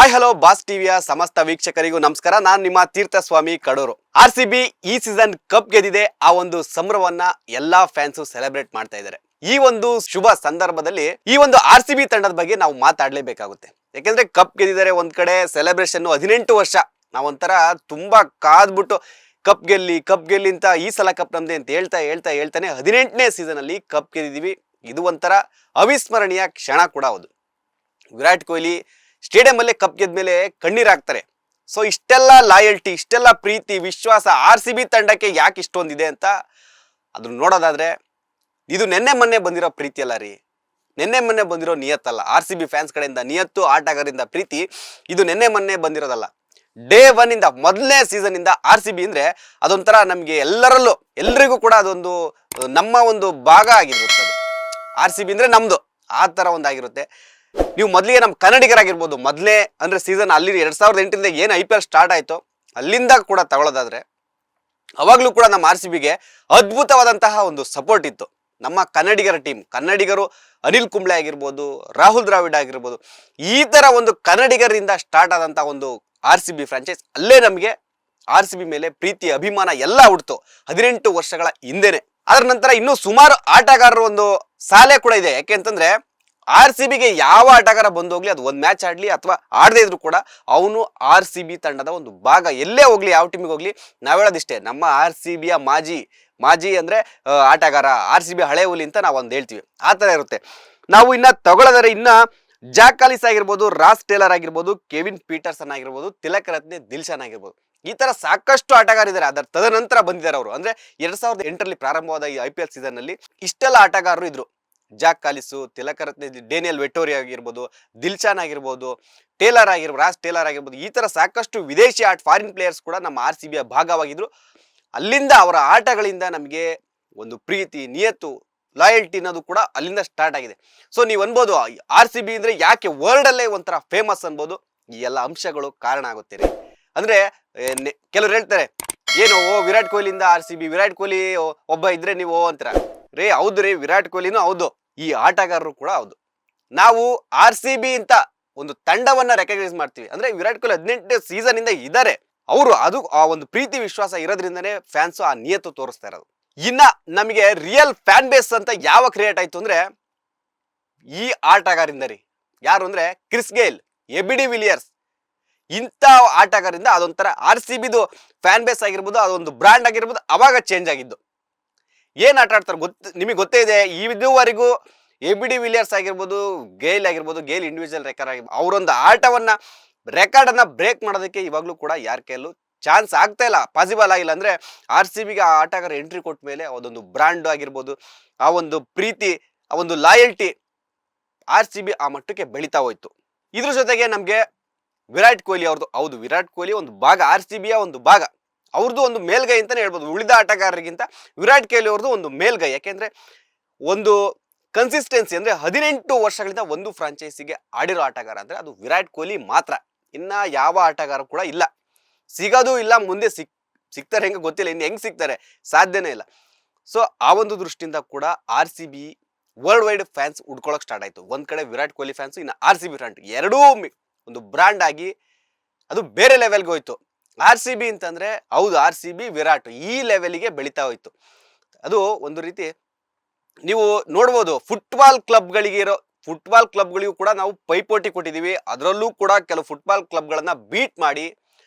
Hi hello boss ಟಿವಿಯ ಸಮಸ್ತ ವೀಕ್ಷಕರಿಗೂ ನಮಸ್ಕಾರ. ನಾನು ನಿಮ್ಮ ತೀರ್ಥಸ್ವಾಮಿ ಕಡೂರು. RCB ಈ ಸೀಸನ್ ಕಪ್ ಗೆದ್ದಿದೆ. ಆ ಒಂದು ಸಂಭ್ರಮವನ್ನ ಎಲ್ಲಾ ಫ್ಯಾನ್ಸ್ ಸೆಲೆಬ್ರೇಟ್ ಮಾಡ್ತಾ ಇದ್ದಾರೆ. ಈ ಒಂದು ಶುಭ ಸಂದರ್ಭದಲ್ಲಿ ಈ ಒಂದು RCB ತಂಡದ ಬಗ್ಗೆ ನಾವು ಮಾತಾಡಲೇಬೇಕಾಗುತ್ತೆ. ಯಾಕೆಂದ್ರೆ ಕಪ್ ಗೆದ್ದಿದ್ದಾರೆ ಒಂದ್ ಕಡೆ, ಸೆಲೆಬ್ರೇಷನ್ 18 ವರ್ಷ ನಾವೊಂಥರ ತುಂಬಾ ಕಾದ್ಬಿಟ್ಟು ಕಪ್ ಗೆಲ್ಲಿ ಅಂತ ಈ ಸಲ ಕಪ್ ನಮ್ದೆ ಅಂತ ಹೇಳ್ತಾನೆ 18ನೇ ಸೀಸನ್ ಅಲ್ಲಿ ಕಪ್ ಗೆದ್ದಿದೀವಿ. ಇದು ಒಂಥರ ಅವಿಸ್ಮರಣೀಯ ಕ್ಷಣ ಕೂಡ ಹೌದು. ವಿರಾಟ್ ಕೊಹ್ಲಿ ಸ್ಟೇಡಿಯಂ ಅಲ್ಲೇ ಕಪ್ ಗೆದ್ಮೇಲೆ ಕಣ್ಣೀರಾಗ್ತಾರೆ. ಸೊ ಇಷ್ಟೆಲ್ಲ ಲಾಯಲ್ಟಿ, ಇಷ್ಟೆಲ್ಲ ಪ್ರೀತಿ, ವಿಶ್ವಾಸ RCB ತಂಡಕ್ಕೆ ಯಾಕೆ ಇಷ್ಟೊಂದಿದೆ ಅಂತ ಅದನ್ನ ನೋಡೋದಾದ್ರೆ, ಇದು ನೆನ್ನೆ ಮೊನ್ನೆ ಬಂದಿರೋ ಪ್ರೀತಿ ಅಲ್ಲ ರೀ, ನೆನ್ನೆ ಮೊನ್ನೆ ಬಂದಿರೋ ನಿಯತ್ತಲ್ಲ. RCB ಫ್ಯಾನ್ಸ್ ಕಡೆಯಿಂದ ನಿಯತ್ತು, ಆಟಗಾರರಿಂದ ಪ್ರೀತಿ ಇದು ನೆನ್ನೆ ಮೊನ್ನೆ ಬಂದಿರೋದಲ್ಲ. ಡೇ 1 ಇಂದ, ಮೊದಲನೇ ಸೀಸನ್ ಇಂದ RCB ಅಂದ್ರೆ ಅದೊಂಥರ ನಮ್ಗೆ ಎಲ್ರಿಗೂ ಕೂಡ ಅದೊಂದು ನಮ್ಮ ಒಂದು ಭಾಗ ಆಗಿರುತ್ತೆ. ಅದು RCB ಅಂದ್ರೆ ನಮ್ದು, ಆ ತರ ಒಂದಾಗಿರುತ್ತೆ. ನೀವು ಮೊದಲಿಗೆ ನಮ್ಮ ಕನ್ನಡಿಗರಾಗಿರ್ಬೋದು, ಮೊದಲೇ ಅಂದ್ರೆ ಸೀಸನ್ ಅಲ್ಲಿ 2008 ಏನು IPL ಸ್ಟಾರ್ಟ್ ಆಯ್ತು ಅಲ್ಲಿಂದ ಕೂಡ ತಗೊಳ್ಳೋದಾದ್ರೆ, ಅವಾಗ್ಲೂ ಕೂಡ ನಮ್ಮ RCBಗೆ ಅದ್ಭುತವಾದಂತಹ ಒಂದು ಸಪೋರ್ಟ್ ಇತ್ತು. ನಮ್ಮ ಕನ್ನಡಿಗರ ಟೀಮ್, ಕನ್ನಡಿಗರು ಅನಿಲ್ ಕುಂಬ್ಳೆ ಆಗಿರ್ಬೋದು, ರಾಹುಲ್ ದ್ರಾವಿಡ್ ಆಗಿರ್ಬೋದು, ಈ ತರ ಒಂದು ಕನ್ನಡಿಗರಿಂದ ಸ್ಟಾರ್ಟ್ ಆದಂತಹ ಒಂದು RCB ಫ್ರಾಂಚೈಸ್, ಅಲ್ಲೇ ನಮಗೆ RCB ಮೇಲೆ ಪ್ರೀತಿ, ಅಭಿಮಾನ ಎಲ್ಲ ಹುಡ್ತು 18 ವರ್ಷಗಳ ಹಿಂದೆನೆ. ಅದರ ನಂತರ ಇನ್ನೂ ಸುಮಾರು ಆಟಗಾರರು ಒಂದು ಸಾಲೆ ಕೂಡ ಇದೆ. ಯಾಕೆಂತಂದ್ರೆ RCBಗೆ ಯಾವ ಆಟಗಾರ ಬಂದೋಗ್ಲಿ, ಅದು ಒಂದು ಮ್ಯಾಚ್ ಆಡ್ಲಿ ಅಥವಾ ಆಡದೇ ಇದ್ರು ಕೂಡ ಅವನು RCB ತಂಡದ ಒಂದು ಭಾಗ. ಎಲ್ಲೇ ಹೋಗ್ಲಿ, ಯಾವ ಟೀಮಿಗೆ ಹೋಗ್ಲಿ, ನಾವ್ ಹೇಳೋದಿಷ್ಟೇ, ನಮ್ಮ RCBಯ ಮಾಜಿ ಅಂದ್ರೆ ಆಟಗಾರ, RCB ಹಳೆ ಹುಲಿ ಅಂತ ನಾವು ಒಂದು ಹೇಳ್ತೀವಿ. ಆ ತರ ಇರುತ್ತೆ. ನಾವು ಇನ್ನ ತಗೊಳ್ಳೋದಾರೆ, ಇನ್ನ ಜಾಕ್ ಕಾಲಿಸ್ ಆಗಿರ್ಬೋದು, ರಾಸ್ ಟೇಲರ್ ಆಗಿರ್ಬೋದು, ಕೆವಿನ್ ಪೀಟರ್ಸನ್ ಆಗಿರ್ಬೋದು, ತಿಲಕ್ ರತ್ನೆ ದಿಲ್ಶನ್ ಆಗಿರ್ಬೋದು, ಈ ತರ ಸಾಕಷ್ಟು ಆಟಗಾರಿದ್ದಾರೆ. ಅದರ ತದನಂತರ ಬಂದಿದ್ದಾರೆ ಅವರು. ಅಂದ್ರೆ 2008ರಲ್ಲಿ ಪ್ರಾರಂಭವಾದ ಈ IPL ಸೀಸನ್ ನಲ್ಲಿ ಇಷ್ಟೆಲ್ಲ ಆಟಗಾರರು ಇದ್ರು. ಜಾಕ್ ಕಾಲಿಸು, ತಿಲಕ್ ರತ್ನೆ, ಡೇನಿಯಲ್ ವೆಟೋರಿ ಆಗಿರ್ಬೋದು, ದಿಲ್ಶಾನ್ ಆಗಿರ್ಬೋದು, ರಾಸ್ ಟೇಲರ್ ಆಗಿರ್ಬೋದು, ಈ ತರ ಸಾಕಷ್ಟು ವಿದೇಶಿ ಫಾರಿನ್ ಪ್ಲೇಯರ್ಸ್ ಕೂಡ ನಮ್ಮ RCBಯ ಭಾಗವಾಗಿದ್ರು. ಅಲ್ಲಿಂದ ಅವರ ಆಟಗಳಿಂದ ನಮಗೆ ಒಂದು ಪ್ರೀತಿ, ನಿಯತ್ತು, ಲಾಯಲ್ಟಿ ಅನ್ನೋದು ಕೂಡ ಅಲ್ಲಿಂದ ಸ್ಟಾರ್ಟ್ ಆಗಿದೆ. ಸೊ ನೀವು ಅನ್ಬೋದು RCB ಅಂದ್ರೆ ಯಾಕೆ ವರ್ಲ್ಡ್ ಅಲ್ಲೇ ಒಂಥರ ಫೇಮಸ್ ಅನ್ಬೋದು. ಈ ಎಲ್ಲ ಅಂಶಗಳು ಕಾರಣ ಆಗುತ್ತೀರಿ. ಅಂದ್ರೆ ಕೆಲವ್ರು ಹೇಳ್ತಾರೆ, ಏನು ವಿರಾಟ್ ಕೊಹ್ಲಿಯಿಂದ RCB, ವಿರಾಟ್ ಕೊಹ್ಲಿ ಒಬ್ಬ ಇದ್ರೆ ನೀವು ಅಂತೀರ. ರೇ ಹೌದು ರೀ, ವಿರಾಟ್ ಕೊಹ್ಲಿನೂ ಹೌದು, ಈ ಆಟಗಾರರು ಕೂಡ ಹೌದು. ನಾವು RCB ಅಂತ ಒಂದು ತಂಡವನ್ನ ರೆಕಗ್ನೈಸ್ ಮಾಡ್ತೀವಿ ಅಂದ್ರೆ ವಿರಾಟ್ ಕೊಹ್ಲಿ 18ನೇ ಸೀಸನ್ ಇಂದ ಇದ್ದಾರೆ ಅವರು. ಅದು ಆ ಒಂದು ಪ್ರೀತಿ ವಿಶ್ವಾಸ ಇರೋದ್ರಿಂದನೇ ಫ್ಯಾನ್ಸ್ ಆ ನಿಯತ್ತು ತೋರಿಸ್ತಾ ಇರೋದು. ಇನ್ನ ನಮಗೆ ರಿಯಲ್ ಫ್ಯಾನ್ ಬೇಸ್ ಅಂತ ಯಾವ ಕ್ರಿಯೇಟ್ ಆಯ್ತು ಅಂದ್ರೆ ಈ ಆಟಗಾರಿಂದ ರೀ. ಯಾರು ಅಂದ್ರೆ Chris Gayle, AB de Villiers, ಇಂಥ ಆಟಗಾರರಿಂದ ಅದೊಂಥರ RCBದು ಫ್ಯಾನ್ ಬೇಸ್ ಆಗಿರ್ಬೋದು, ಅದೊಂದು ಬ್ರಾಂಡ್ ಆಗಿರ್ಬೋದು, ಅವಾಗ ಚೇಂಜ್ ಆಗಿದ್ದು. ಏನ್ ಆಟ ಆಡ್ತಾರೆ ನಿಮಗೆ ಗೊತ್ತೇ ಇದೆ. ಇದುವರೆಗೂ AB ಡಿ ವಿಲಿಯರ್ಸ್ ಆಗಿರ್ಬೋದು, ಗೇಲ್ ಆಗಿರ್ಬೋದು, ಗೇಲ್ ಇಂಡಿವಿಜುವಲ್ ರೆಕಾರ್ಡ್ ಆಗಿರ್ಬೋದು, ಅವರೊಂದು ರೆಕಾರ್ಡ್ ಅನ್ನ ಬ್ರೇಕ್ ಮಾಡೋದಕ್ಕೆ ಇವಾಗ್ಲೂ ಕೂಡ ಯಾರ ಕೈಯಲ್ಲೂ ಚಾನ್ಸ್ ಆಗ್ತಾ ಇಲ್ಲ, ಪಾಸಿಬಲ್ ಆಗಿಲ್ಲ. ಅಂದ್ರೆ RCBಗೆ ಆ ಆಟಗಾರ ಎಂಟ್ರಿ ಕೊಟ್ಟ ಮೇಲೆ ಅದೊಂದು ಬ್ರಾಂಡ್ ಆಗಿರ್ಬೋದು, ಆ ಒಂದು ಪ್ರೀತಿ, ಆ ಒಂದು ಲಾಯಲ್ಟಿ RCB ಆ ಮಟ್ಟಕ್ಕೆ ಬೆಳೀತಾ ಹೋಯ್ತು. ಇದ್ರ ಜೊತೆಗೆ ನಮ್ಗೆ ವಿರಾಟ್ ಕೊಹ್ಲಿ ಅವ್ರದ್ದು, ಹೌದು ವಿರಾಟ್ ಕೊಹ್ಲಿ ಒಂದು ಭಾಗ, RCBಯ ಒಂದು ಭಾಗ, ಅವ್ರದ್ದು ಒಂದು ಮೇಲ್ಗೈ ಅಂತಾನೆ ಹೇಳ್ಬೋದು. ಉಳಿದ ಆಟಗಾರರಿಗಿಂತ ವಿರಾಟ್ ಕೊಹ್ಲಿ ಅವ್ರದ್ದು ಒಂದು ಮೇಲ್ಗೈ. ಯಾಕೆಂದ್ರೆ ಒಂದು ಕನ್ಸಿಸ್ಟೆನ್ಸಿ, ಅಂದ್ರೆ 18 ವರ್ಷಗಳಿಂದ ಒಂದು ಫ್ರಾಂಚೈಸಿಗೆ ಆಡಿರೋ ಆಟಗಾರ ಅಂದ್ರೆ ಅದು ವಿರಾಟ್ ಕೊಹ್ಲಿ ಮಾತ್ರ. ಇನ್ನ ಯಾವ ಆಟಗಾರ ಕೂಡ ಇಲ್ಲ, ಸಿಗೋದು ಇಲ್ಲ, ಮುಂದೆ ಸಿಗ್ತಾರೆ ಹೆಂಗೆ ಗೊತ್ತಿಲ್ಲ, ಇನ್ನು ಹೆಂಗ್ ಸಿಗ್ತಾರೆ ಸಾಧ್ಯನೇ ಇಲ್ಲ. ಸೊ ಆ ಒಂದು ದೃಷ್ಟಿಯಿಂದ ಕೂಡ RCB ವರ್ಲ್ಡ್ ವೈಡ್ ಫ್ಯಾನ್ಸ್ ಉಡ್ಕೊಳಕ್ ಸ್ಟಾರ್ಟ್ ಆಯ್ತು. ಒಂದ್ ಕಡೆ ವಿರಾಟ್ ಕೊಹ್ಲಿ ಫ್ಯಾನ್ಸ್, ಇನ್ನು RCB ಫ್ಯಾನ್ಸ್, ಎರಡೂ ಒಂದು ಬ್ರಾಂಡ್ ಆಗಿ ಅದು ಬೇರೆ ಲೆವೆಲ್ಗೆ ಹೋಯ್ತು. RCB ಅಂತಂದ್ರೆ ಹೌದು, RCB ವಿರಾಟ್ ಈ ಲೆವೆಲ್ಗೆ ಬೆಳೀತಾ ಹೋಯ್ತು. ಅದು ಒಂದು ರೀತಿ ನೀವು ನೋಡ್ಬೋದು, ಫುಟ್ಬಾಲ್ ಕ್ಲಬ್ಗಳಿಗೂ ಕೂಡ ನಾವು ಪೈಪೋಟಿ ಕೊಟ್ಟಿದ್ದೀವಿ. ಅದರಲ್ಲೂ ಕೂಡ ಕೆಲವು ಫುಟ್ಬಾಲ್ ಕ್ಲಬ್ಗಳನ್ನ ಬೀಟ್ ಮಾಡಿ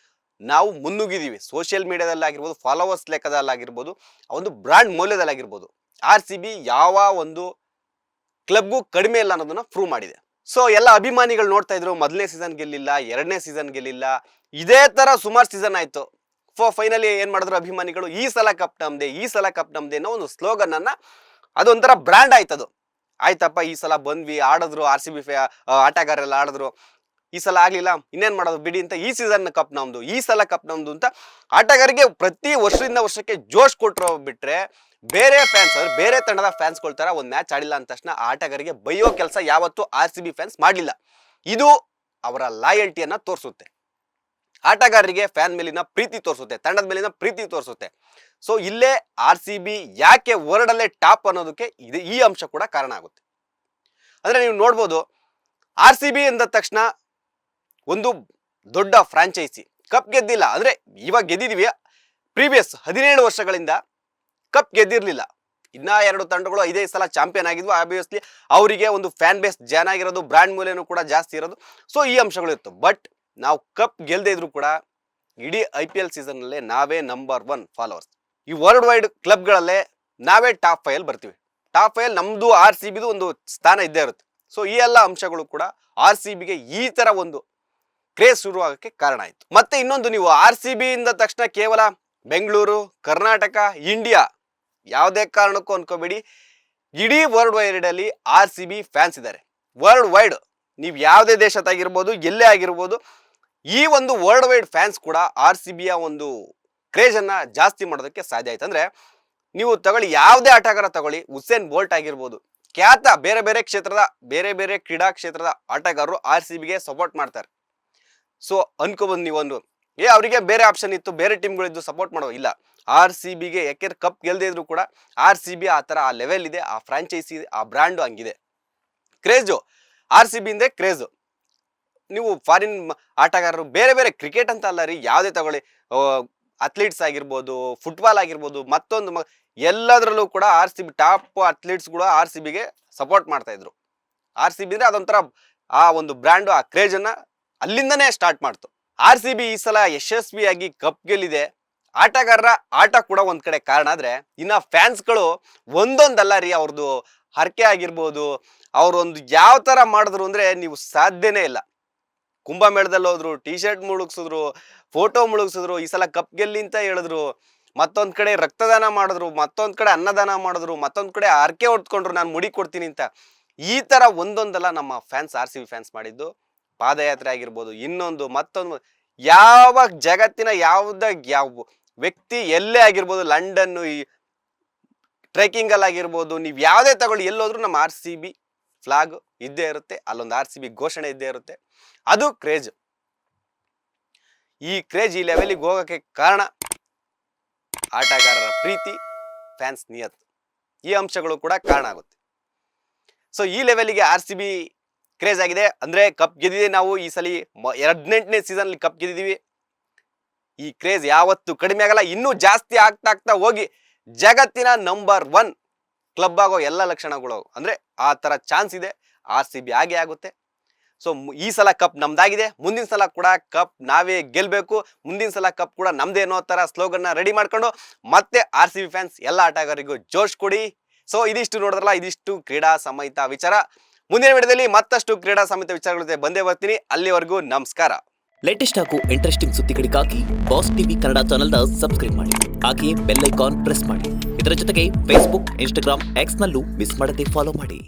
ನಾವು ಮುನ್ನುಗ್ಗಿದ್ದೀವಿ. ಸೋಷಿಯಲ್ ಮೀಡಿಯಾದಲ್ಲಿ ಆಗಿರ್ಬೋದು, ಫಾಲೋವರ್ಸ್ ಲೆಕ್ಕದಲ್ಲಾಗಿರ್ಬೋದು, ಆ ಒಂದು ಬ್ರಾಂಡ್ ಮೌಲ್ಯದಲ್ಲಾಗಿರ್ಬೋದು, RCB ಯಾವ ಒಂದು ಕ್ಲಬ್ಗೂ ಕಡಿಮೆ ಇಲ್ಲ ಅನ್ನೋದನ್ನ ಪ್ರೂವ್ ಮಾಡಿದೆ. ಸೊ ಎಲ್ಲ ಅಭಿಮಾನಿಗಳು ನೋಡ್ತಾ ಇದ್ರು, ಮೊದಲನೇ ಸೀಸನ್ ಗೆಲ್ಲಿಲ್ಲ, 2ನೇ ಸೀಸನ್ ಗೆಲ್ಲಿಲ್ಲ, ಇದೇ ತರ ಸುಮಾರು ಸೀಸನ್ ಆಯ್ತು. ಫೈನಲಿ ಏನ್ ಮಾಡಿದ್ರು ಅಭಿಮಾನಿಗಳು, ಈ ಸಲ ಕಪ್ ನಮ್ದೆ ಅನ್ನೋ ಒಂದು ಸ್ಲೋಗನ್ ಅನ್ನ, ಅದೊಂಥರ ಬ್ರಾಂಡ್ ಆಯ್ತದು. ಆಯ್ತಪ್ಪ, ಈ ಸಲ ಬಂದ್ವಿ, ಆಡಿದ್ರು RCB ಆಟಗಾರರೆಲ್ಲ ಆಡಿದ್ರು, ಈ ಸಲ ಆಗ್ಲಿಲ್ಲ, ಇನ್ನೇನ್ ಮಾಡೋದು ಬಿಡಿ ಅಂತ, ಈ ಸೀಸನ್ ಕಪ್ ನಮ್ದು, ಈ ಸಲ ಕಪ್ ನಮ್ದು ಅಂತ ಆಟಗಾರರಿಗೆ ಪ್ರತಿ ವರ್ಷದಿಂದ ವರ್ಷಕ್ಕೆ ಜೋಶ್ ಕೊಟ್ಟರು. ಬಿಟ್ರೆ ಬೇರೆ ಫ್ಯಾನ್ಸ್, ಅಂದ್ರೆ ಬೇರೆ ತಂಡದ ಫ್ಯಾನ್ಸ್ ಕೊಳ್ತಾರ, ಒಂದ್ ಮ್ಯಾಚ್ ಆಡಿಲ್ಲ ಅಂದ ತಕ್ಷಣ ಆಟಗಾರರಿಗೆ ಬೈಯೋ ಕೆಲಸ ಯಾವತ್ತೂ RCB ಫ್ಯಾನ್ಸ್ ಮಾಡ್ಲಿಲ್ಲ. ಇದು ಅವರ ಲಾಯಲ್ಟಿಯನ್ನ ತೋರಿಸುತ್ತೆ, ಆಟಗಾರರಿಗೆ ಫ್ಯಾನ್ ಮೇಲಿನ ಪ್ರೀತಿ ತೋರಿಸುತ್ತೆ, ತಂಡದ ಮೇಲಿನ ಪ್ರೀತಿ ತೋರಿಸುತ್ತೆ. ಸೊ ಇಲ್ಲೇ RCB ಯಾಕೆ ವರ್ಲ್ಡ್ ಅಲ್ಲೇ ಟಾಪ್ ಅನ್ನೋದಕ್ಕೆ ಈ ಅಂಶ ಕೂಡ ಕಾರಣ ಆಗುತ್ತೆ. ಅಂದ್ರೆ ನೀವು ನೋಡ್ಬೋದು, RCB ಅಂದ ತಕ್ಷಣ ಒಂದು ದೊಡ್ಡ ಫ್ರಾಂಚೈಸಿ ಕಪ್ ಗೆದ್ದಿಲ್ಲ ಅಂದರೆ ಇವಾಗ ಗೆದ್ದಿದ್ದೀವಿ, ಪ್ರೀವಿಯಸ್ 17 ವರ್ಷಗಳಿಂದ ಕಪ್ ಗೆದ್ದಿರಲಿಲ್ಲ. ಇನ್ನ 2 ತಂಡಗಳು 5 ಸಲ ಚಾಂಪಿಯನ್ ಆಗಿದ್ವು. ಆಬ್ವಿಯಸ್ಲಿ ಅವರಿಗೆ ಒಂದು ಫ್ಯಾನ್ ಬೇಸ್ ಜಾನ್ ಆಗಿರೋದು, ಬ್ರ್ಯಾಂಡ್ ಮೂಲ್ಯನೂ ಕೂಡ ಜಾಸ್ತಿ ಇರೋದು. ಸೊ ಈ ಅಂಶಗಳು ಇತ್ತು. ಬಟ್ ನಾವು ಕಪ್ ಗೆಲ್ಲದೆ ಇದ್ರು ಕೂಡ ಇಡೀ IPL ಸೀಸನ್ನಲ್ಲೇ ನಾವೇ ನಂಬರ್ 1 ಫಾಲೋವರ್ಸ್. ಈ ವರ್ಲ್ಡ್ ವೈಡ್ ಕ್ಲಬ್ಗಳಲ್ಲೇ ನಾವೇ ಟಾಪ್ 5 ಬರ್ತೀವಿ. ಟಾಪ್ 5 ನಮ್ದು RCBದು ಒಂದು ಸ್ಥಾನ ಇದ್ದೇ ಇರುತ್ತೆ. ಸೊ ಈ ಎಲ್ಲ ಅಂಶಗಳು ಕೂಡ RCBಗೆ ಈ ತರ ಒಂದು ಕ್ರೇಜ್ ಶುರುವಾಗಕ್ಕೆ ಕಾರಣ ಆಯಿತು. ಮತ್ತೆ ಇನ್ನೊಂದು, ನೀವು RCB ಇಂದ ತಕ್ಷಣ ಕೇವಲ ಬೆಂಗಳೂರು, ಕರ್ನಾಟಕ, ಇಂಡಿಯಾ ಯಾವುದೇ ಕಾರಣಕ್ಕೂ ಅನ್ಕೋಬೇಡಿ. ಇಡೀ ವರ್ಲ್ಡ್ ವೈಡ್ ಅಲ್ಲಿ RCB ಫ್ಯಾನ್ಸ್ ಇದ್ದಾರೆ. ವರ್ಲ್ಡ್ ವೈಡ್ ನೀವು ಯಾವುದೇ ದೇಶದಾಗಿರ್ಬೋದು, ಎಲ್ಲೇ ಆಗಿರ್ಬೋದು, ಈ ಒಂದು ವರ್ಲ್ಡ್ ವೈಡ್ ಫ್ಯಾನ್ಸ್ ಕೂಡ RCBಯ ಒಂದು ಕ್ರೇಜ್ ಅನ್ನ ಜಾಸ್ತಿ ಮಾಡೋದಕ್ಕೆ ಸಾಧ್ಯ ಆಯ್ತು. ಅಂದ್ರೆ ನೀವು ತಗೊಳ್ಳಿ, ಯಾವುದೇ ಆಟಗಾರ ತಗೊಳ್ಳಿ, ಉಸೇನ್ ಬೋಲ್ಟ್ ಆಗಿರ್ಬೋದು, ಖ್ಯಾತ ಬೇರೆ ಬೇರೆ ಕ್ಷೇತ್ರದ ಬೇರೆ ಕ್ರೀಡಾ ಕ್ಷೇತ್ರದ ಆಟಗಾರರು RCBಗೆ ಸಪೋರ್ಟ್ ಮಾಡ್ತಾರೆ. ಸೊ ಅನ್ಕೋಬಹುದು ನೀವೊಂದು, ಅವರಿಗೆ ಬೇರೆ ಆಪ್ಷನ್ ಇತ್ತು, ಬೇರೆ ಟೀಮ್ಗಳಿದ್ದು ಸಪೋರ್ಟ್ ಮಾಡೋ ಇಲ್ಲ. RCBಗೆ ಯಾಕೆಂದ್ರೆ ಕಪ್ ಗೆಲ್ಲದೆ ಇದ್ರು ಕೂಡ RCB ಆ ಥರ ಆ ಲೆವೆಲ್ ಇದೆ, ಆ ಫ್ರಾಂಚೈಸಿ ಇದೆ, ಆ ಬ್ರ್ಯಾಂಡು ಹಂಗಿದೆ. ಕ್ರೇಜು RCB ಇಂದೇ ಕ್ರೇಜು. ನೀವು ಫಾರಿನ್ ಆಟಗಾರರು ಬೇರೆ ಬೇರೆ ಕ್ರಿಕೆಟ್ ಅಂತ ಅಲ್ಲ ರೀ, ಯಾವುದೇ ತಗೊಳ್ಳಿ, ಅಥ್ಲೀಟ್ಸ್ ಆಗಿರ್ಬೋದು, ಫುಟ್ಬಾಲ್ ಆಗಿರ್ಬೋದು, ಮತ್ತೊಂದು ಎಲ್ಲದರಲ್ಲೂ ಕೂಡ RCB ಟಾಪ್ ಅಥ್ಲೀಟ್ಸ್ ಕೂಡ RCBಗೆ ಸಪೋರ್ಟ್ ಮಾಡ್ತಾ ಇದ್ರು. RCB ಅಂದ್ರೆ ಅದೊಂಥರ ಆ ಒಂದು ಬ್ರ್ಯಾಂಡು, ಆ ಕ್ರೇಜನ್ನು ಅಲ್ಲಿಂದನೇ ಸ್ಟಾರ್ಟ್ ಮಾಡ್ತು. RCB ಈ ಸಲ ಯಶಸ್ವಿಯಾಗಿ ಕಪ್ ಗೆಲ್ಲಿದೆ. ಆಟಗಾರರ ಆಟ ಕೂಡ ಒಂದ್ ಕಡೆ ಕಾರಣ ಆದ್ರೆ, ಇನ್ನ ಫ್ಯಾನ್ಸ್ಗಳು ಒಂದೊಂದಲ್ಲ ರೀ, ಅವ್ರದ್ದು ಹರಕೆ ಆಗಿರ್ಬೋದು, ಅವ್ರೊಂದು ಯಾವ ತರ ಮಾಡಿದ್ರು ಅಂದ್ರೆ ನೀವು ಸಾಧ್ಯನೇ ಇಲ್ಲ. ಕುಂಭಮೇಳದಲ್ಲಿ ಹೋದ್ರು, ಟಿ ಶರ್ಟ್ ಮುಳುಗಿಸಿದ್ರು, ಫೋಟೋ ಮುಳುಗಿಸಿದ್ರು, ಈ ಸಲ ಕಪ್ ಗೆಲ್ಲಿ ಅಂತ ಹೇಳಿದ್ರು, ಮತ್ತೊಂದ್ ಕಡೆ ರಕ್ತದಾನ ಮಾಡಿದ್ರು, ಮತ್ತೊಂದ್ ಕಡೆ ಅನ್ನದಾನ ಮಾಡಿದ್ರು, ಮತ್ತೊಂದ್ ಕಡೆ ಹರಕೆ ಹೊಡ್ಕೊಂಡ್ರು, ನಾನು ಮುಡಿ ಕೊಡ್ತೀನಿ ಅಂತ. ಈ ತರ ಒಂದೊಂದಲ್ಲ ನಮ್ಮ ಫ್ಯಾನ್ಸ್ RCB ಫ್ಯಾನ್ಸ್ ಮಾಡಿದ್ದು. ಪಾದಯಾತ್ರೆ ಆಗಿರ್ಬೋದು, ಇನ್ನೊಂದು ಮತ್ತೊಂದು, ಯಾವ ಜಗತ್ತಿನ ಯಾವ ವ್ಯಕ್ತಿ ಎಲ್ಲೇ ಆಗಿರ್ಬೋದು, ಲಂಡನ್ನು, ಈ ಟ್ರೆಕಿಂಗ್ ಅಲ್ಲಿ ಆಗಿರ್ಬೋದು, ನೀವು ಯಾವುದೇ ತಗೊಳ್ಳಿ, ಎಲ್ಲೋದ್ರೂ ನಮ್ಮ RCB ಫ್ಲಾಗ್ ಇದ್ದೇ ಇರುತ್ತೆ, ಅಲ್ಲೊಂದು RCB ಘೋಷಣೆ ಇದ್ದೇ ಇರುತ್ತೆ. ಅದು ಕ್ರೇಜ್. ಈ ಕ್ರೇಜ್ ಈ ಲೆವೆಲಿಗೆ ಹೋಗಕ್ಕೆ ಕಾರಣ ಆಟಗಾರರ ಪ್ರೀತಿ, ಫ್ಯಾನ್ಸ್ ನಿಯತ್ತು, ಈ ಅಂಶಗಳು ಕೂಡ ಕಾರಣ ಆಗುತ್ತೆ. ಸೊ ಈ ಲೆವೆಲಿಗೆ RCB ಕ್ರೇಜ್ ಆಗಿದೆ. ಅಂದ್ರೆ ಕಪ್ ಗೆದ್ದಿದೆ ನಾವು ಈ ಸಲ 18ನೇ ಸೀಸನ್ ಕಪ್ ಗೆದ್ದಿದೀವಿ. ಈ ಕ್ರೇಜ್ ಯಾವತ್ತು ಕಡಿಮೆ ಆಗಲ್ಲ, ಇನ್ನೂ ಜಾಸ್ತಿ ಆಗ್ತಾ ಹೋಗಿ ಜಗತ್ತಿನ ನಂಬರ್ 1 ಕ್ಲಬ್ ಆಗೋ ಎಲ್ಲ ಲಕ್ಷಣಗಳು, ಅಂದ್ರೆ ಆ ತರ ಚಾನ್ಸ್ ಇದೆ. RCB ಆಗೇ ಆಗುತ್ತೆ. ಸೊ ಈ ಸಲ ಕಪ್ ನಮ್ದಾಗಿದೆ, ಮುಂದಿನ ಸಲ ಕೂಡ ಕಪ್ ನಾವೇ ಗೆಲ್ಬೇಕು, ಮುಂದಿನ ಸಲ ಕಪ್ ಕೂಡ ನಮ್ದೇ ಅನ್ನೋ ತರ ಸ್ಲೋಗನ್ನ ರೆಡಿ ಮಾಡ್ಕೊಂಡು ಮತ್ತೆ RCB ಫ್ಯಾನ್ಸ್ ಎಲ್ಲ ಆಟಗಾರರಿಗೂ ಜೋಶ್ ಕೊಡಿ. ಸೊ ಇದಿಷ್ಟು ನೋಡಿದ್ರಲ್ಲ, ಇದಿಷ್ಟು ಕ್ರೀಡಾ ಸಮೇತ ವಿಚಾರ. ಮುಂದಿನ ವಿಡಿಯೋದಲ್ಲಿ ಮತ್ತಷ್ಟು ಕ್ರೀಡಾ ಸಮೇತ ವಿಚಾರಗಳ ಜೊತೆ ಬಂದೇ ಬರ್ತೀನಿ. ಅಲ್ಲಿವರೆಗೂ ನಮಸ್ಕಾರ. ಲೇಟೆಸ್ಟ್ ಹಾಗೂ ಇಂಟ್ರೆಸ್ಟಿಂಗ್ ಸುದ್ದಿಗಳಿಗಾಗಿ ಬಾಸ್ ಟಿವಿ ಕನ್ನಡ ಚಾನೆಲ್ನ ಸಬ್ಸ್ಕ್ರೈಬ್ ಮಾಡಿ, ಹಾಗೆಯೇ ಬೆಲ್ ಐಕಾನ್ ಪ್ರೆಸ್ ಮಾಡಿ. ಇದರ ಜೊತೆಗೆ ಫೇಸ್ಬುಕ್, ಇನ್ಸ್ಟಾಗ್ರಾಮ್, ಎಕ್ಸ್ ನಲ್ಲೂ ಮಿಸ್ ಮಾಡದೆ ಫಾಲೋ ಮಾಡಿ.